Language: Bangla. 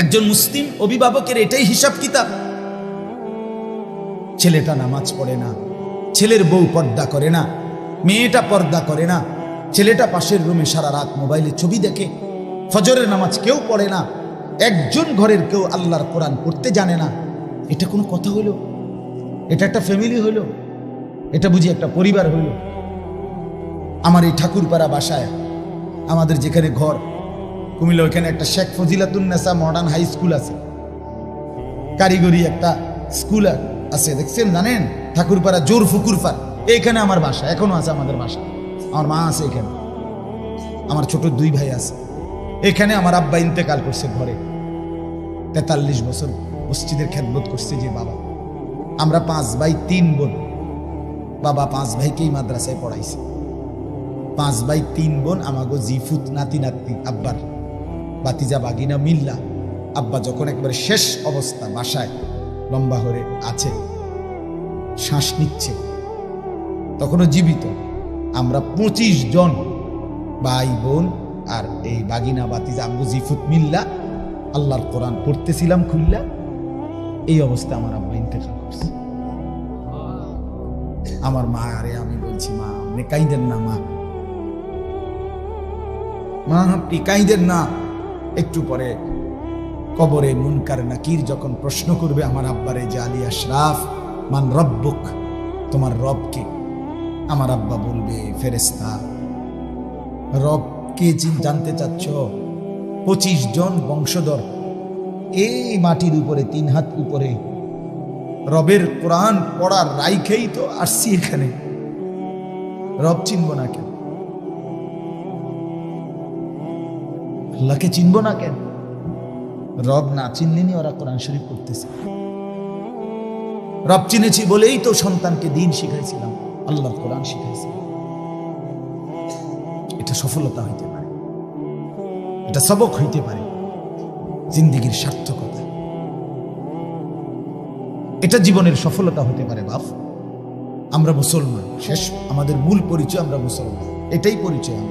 একজন মুসলিম অভিভাবকের এটাই হিসাব কিতাব। ছেলেটা নামাজ পড়ে না, ছেলের বউ পর্দা করে না, মেয়েটা পর্দা করে না, ছেলেটা পাশের রুমে সারা রাত মোবাইলে ছবি দেখে, ফজরের নামাজ কেউ পড়ে না, একজন ঘরের কেউ আল্লাহর কোরআন পড়তে জানে না। এটা কোনো কথা হইল? এটা একটা ফ্যামিলি হইল? এটা বুঝি একটা পরিবার হইল? আমার এই ঠাকুরপাড়া বাসায়, আমাদের যেখানে ঘর কুমিল্লা, ওইখানে একটা Sheikh Fazilatunnesa modern high school আছে, কারিগরি একটা স্কুল আছে, দেখছেন জানেন? ঠাকুরপাড়া জোর ফুকুরপাড়, এইখানে আমার বাসা, এখনো আছে আমাদের বাসা। আমার মা আছে এখানে, আমার ছোট 2 ভাই আছে এখানে। আমার আব্বা ইন্তেকাল করছে ঘরে, 43 বছর মসজিদের খেদমত করছে যে বাবা। আমরা 5 ভাই 3 বোন। বাবা 5 ভাইকেই মাদ্রাসায় পড়াইছে। 5 ভাই 3 বোন, আমাগো জিফুত নাতি নাতনি, আব্বার বাতিজা বাগিনা মিল্লা। আব্বা যখন একবারে শেষ অবস্থা, বাসায় লম্বা হয়ে আছে, শ্বাস নিচ্ছে, তখনও জীবিত। আমরা 25 জন ভাই বোন আর এই বাগিনা বাতিজা আব্বু জিফুত মিল্লা আল্লাহর কোরআন পড়তেছিলাম খুললা। এই অবস্থা আমার আব্বা ইন্তেকাল করছে। আমার মা, আরে আমি বলছি মা আপনি কাইদেন না, মা আপনি কাইদেন না। একটু পরে কবরে মুনকার নাকির যখন প্রশ্ন করবে আমার আব্বারে যে আলী আশরাফ মান রব্বুক, তোমার রব কে? আমার আব্বা বলবে ফেরেশতা। রব কে জানতে চাচ্ছ? 25 জন বংশধর এই মাটির উপরে 3 হাত উপরে রবের কোরআন পড়ার রাইখেই তো আসছি এখানে। রব চিনব না কেন? আল্লাহকে চিনব না কেন? রব না চিনলেনি ওরা কোরআন শরীফ পড়তেছে। রব চিনেছি বলেই তো সন্তানকে দিন শিখাইছিলাম, আল্লাহর কোরআন শিখাইছিলাম। এটা সফলতা হইতে পারে, এটা সবক হইতে পারে, জিন্দেগীর সার্থকতা, এটা জীবনের সফলতা হতে পারে। বাপ, আমরা মুসলমান, শেষ আমাদের মূল পরিচয় আমরা মুসলমান, এটাই পরিচয়।